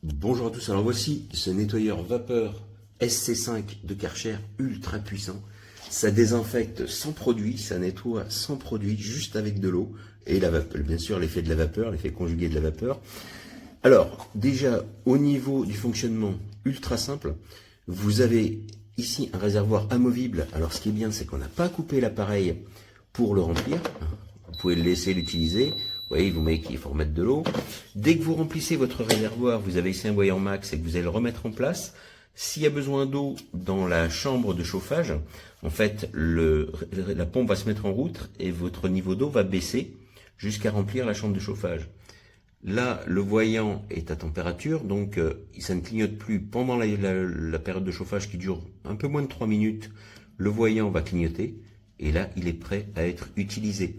Bonjour à tous, alors voici ce nettoyeur vapeur SC5 de Karcher ultra puissant. Ça désinfecte sans produit, ça nettoie sans produit, juste avec de l'eau et la vapeur, bien sûr l'effet de la vapeur, l'effet conjugué de la vapeur. Alors déjà au niveau du fonctionnement ultra simple, vous avez ici un réservoir amovible. Alors ce qui est bien, c'est qu'on n'a pas coupé l'appareil pour le remplir. Vous pouvez le laisser l'utiliser. Vous voyez, vous voyez qu'il faut remettre de l'eau. Dès que vous remplissez votre réservoir, vous avez ici un voyant max et que vous allez le remettre en place. S'il y a besoin d'eau dans la chambre de chauffage, en fait, la pompe va se mettre en route et votre niveau d'eau va baisser jusqu'à remplir la chambre de chauffage. Là, le voyant est à température, donc ça ne clignote plus pendant la période de chauffage qui dure un peu moins de 3 minutes. Le voyant va clignoter et là, il est prêt à être utilisé.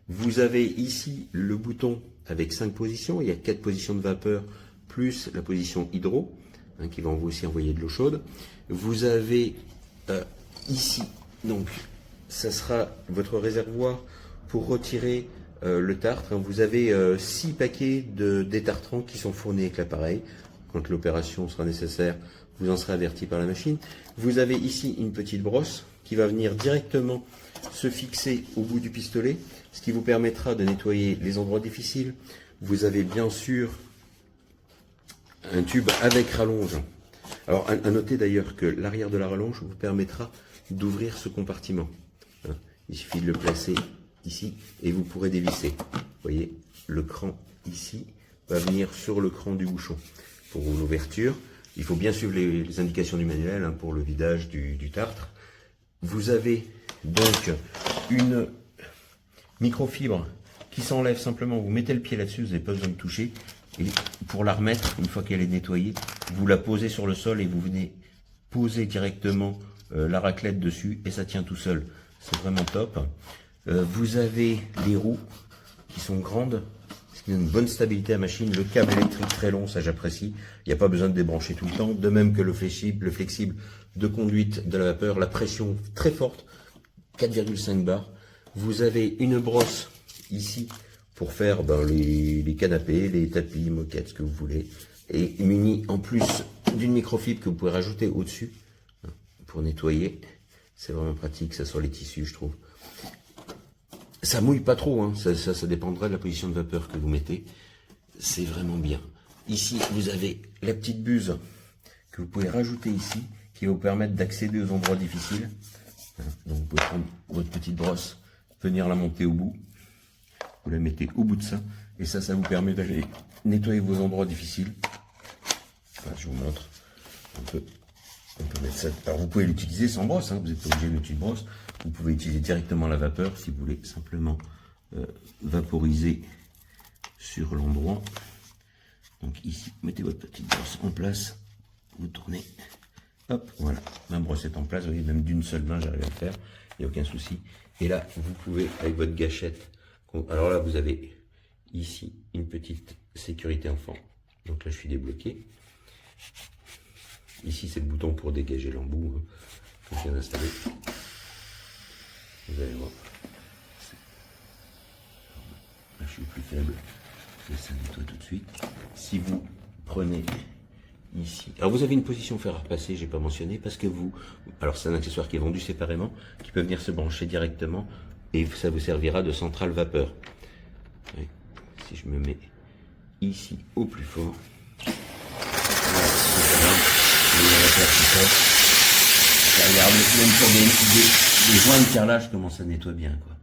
Vous avez ici le bouton avec 5 positions, il y a 4 positions de vapeur plus la position hydro, qui va aussi envoyer de l'eau chaude. Vous avez ici, donc ça sera votre réservoir pour retirer le tartre. Vous avez 6 paquets détartrants qui sont fournis avec l'appareil. Quand l'opération sera nécessaire, vous en serez averti par la machine. Vous avez ici une petite brosse qui va venir directement se fixer au bout du pistolet, ce qui vous permettra de nettoyer les endroits difficiles. Vous avez bien sûr un tube avec rallonge. Alors à noter d'ailleurs que l'arrière de la rallonge vous permettra d'ouvrir ce compartiment. Il suffit de le placer ici et vous pourrez dévisser. Vous voyez, le cran ici va venir sur le cran du bouchon pour l'ouverture. Il faut bien suivre les indications du manuel pour le vidage du tartre. Vous avez donc une microfibre qui s'enlève simplement. Vous mettez le pied là-dessus, vous n'avez pas besoin de toucher. Et pour la remettre, une fois qu'elle est nettoyée, vous la posez sur le sol et vous venez poser directement la raclette dessus et ça tient tout seul. C'est vraiment top. Vous avez les roues qui sont grandes, ce qui donne une bonne stabilité à la machine. Le câble électrique très long, ça j'apprécie. Il n'y a pas besoin de débrancher tout le temps. De même que le flexible de conduite de la vapeur, la pression très forte, 4,5 bars. Vous avez une brosse ici pour faire les canapés, les tapis, moquettes, ce que vous voulez. Et muni en plus d'une microfibre que vous pouvez rajouter au-dessus pour nettoyer. C'est vraiment pratique, ça sur les tissus, je trouve. Ça mouille pas trop, ça dépendra de la position de vapeur que vous mettez. C'est vraiment bien. Ici, vous avez la petite buse que vous pouvez rajouter ici, qui va vous permettre d'accéder aux endroits difficiles. Donc vous pouvez prendre votre petite brosse, venir la monter au bout. Vous la mettez au bout de ça. Et ça vous permet d'aller nettoyer vos endroits difficiles. Enfin, je vous montre. On peut mettre ça. Alors vous pouvez l'utiliser sans brosse, vous n'êtes pas obligé de mettre une brosse. Vous pouvez utiliser directement la vapeur si vous voulez simplement vaporiser sur l'endroit. Donc ici, mettez votre petite brosse en place. Vous tournez. Hop, voilà, ma brosse est en place, vous voyez, même d'une seule main, j'arrive à le faire, il n'y a aucun souci. Et là, vous pouvez, avec votre gâchette, alors là, vous avez ici une petite sécurité enfant. Donc là, je suis débloqué. Ici, c'est le bouton pour dégager l'embout, que je viens d'installer. Vous allez voir. Là, je suis plus faible, et ça nettoie tout de suite. Si vous prenez ici. Alors vous avez une position fer à repasser, j'ai pas mentionné, parce que alors c'est un accessoire qui est vendu séparément, qui peut venir se brancher directement, et ça vous servira de centrale vapeur. Oui. Si je me mets ici au plus fort, regardez, même sur des joints de carrelage, comment ça nettoie bien, quoi.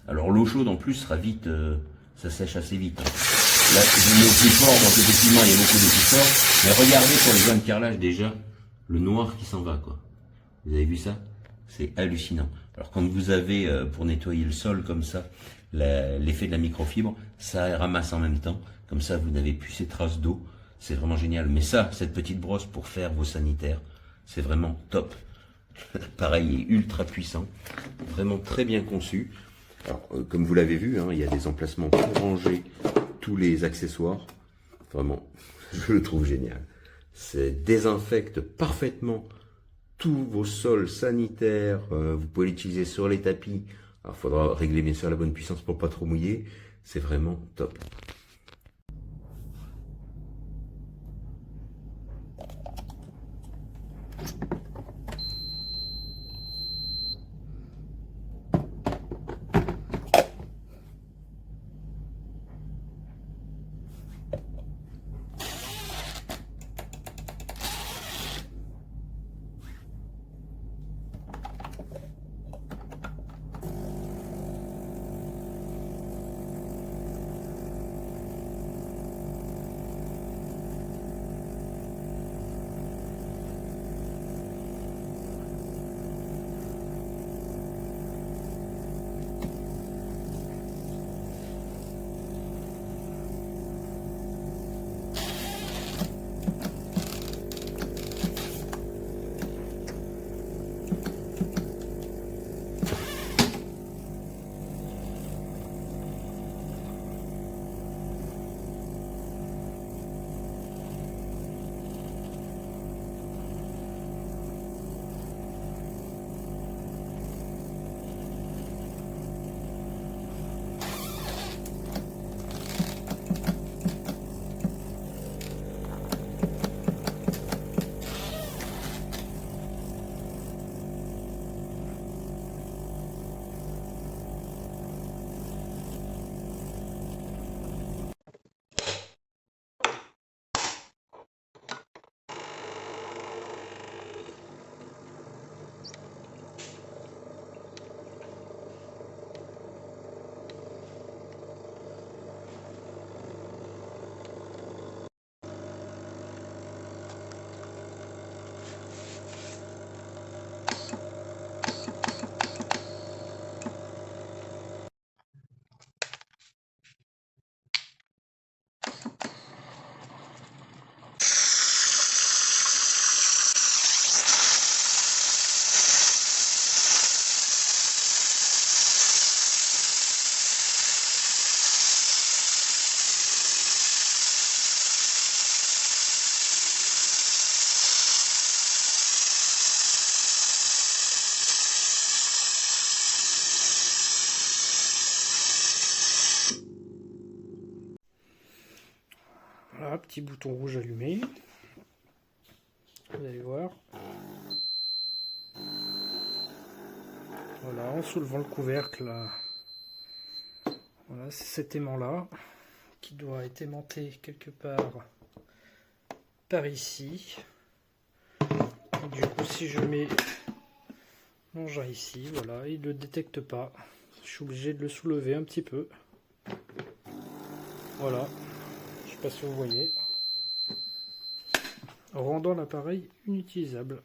Alors l'eau chaude en plus sera vite, ça sèche assez vite. Là, je mets plus fort, donc effectivement, il y a beaucoup de plus fort. Mais regardez sur les joints de carrelage déjà, le noir qui s'en va, quoi. Vous avez vu ça? C'est hallucinant. Alors quand vous avez, pour nettoyer le sol comme ça, l'effet de la microfibre, ça ramasse en même temps. Comme ça, vous n'avez plus ces traces d'eau. C'est vraiment génial. Mais ça, cette petite brosse pour faire vos sanitaires, c'est vraiment top. L'appareil est ultra puissant. Vraiment très bien conçu. Alors, comme vous l'avez vu, il y a des emplacements pour ranger tous les accessoires. Vraiment, je le trouve génial. Ça désinfecte parfaitement tous vos sols sanitaires. Vous pouvez l'utiliser sur les tapis. Alors, il faudra régler bien sûr la bonne puissance pour pas trop mouiller. C'est vraiment top. Voilà, petit bouton rouge allumé. Vous allez voir. Voilà, en soulevant le couvercle, voilà, c'est cet aimant-là qui doit être aimanté quelque part par ici. Et du coup, si je mets l'engin ici, voilà, il ne le détecte pas. Je suis obligé de le soulever un petit peu. Voilà, je ne sais pas si vous voyez, rendant l'appareil inutilisable.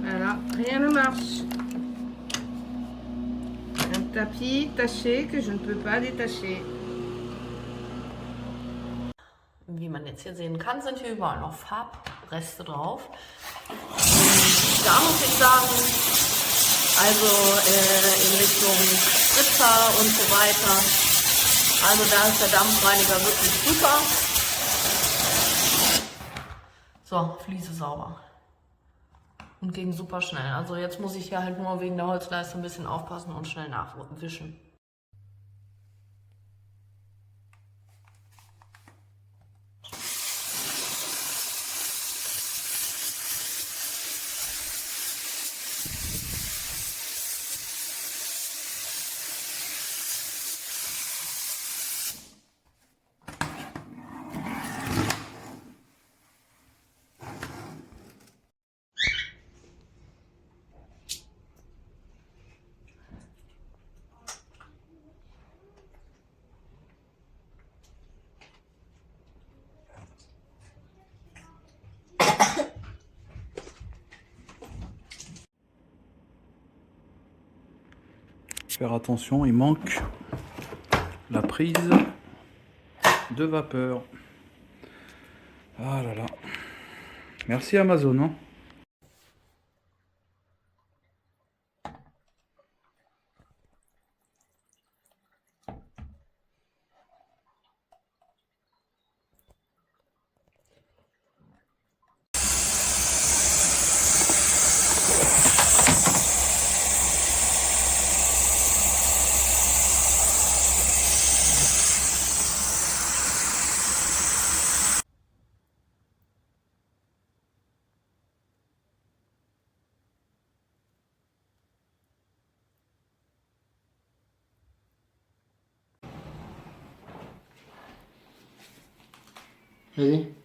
Voilà, rien ne marche. Un tapis taché que je ne peux pas détacher. Wie man jetzt hier sehen kann, sind hier überall noch Farbreste drauf. Und da muss ich sagen, also in Richtung Spritzer und so weiter, also da ist der Dampfreiniger wirklich super. So, Fliese sauber. und ging super schnell. Also jetzt muss ich hier halt nur wegen der Holzleiste ein bisschen aufpassen und schnell nachwischen. Faire attention, il manque la prise de vapeur. Ah là là. Merci Amazon. Hein. Vas-y.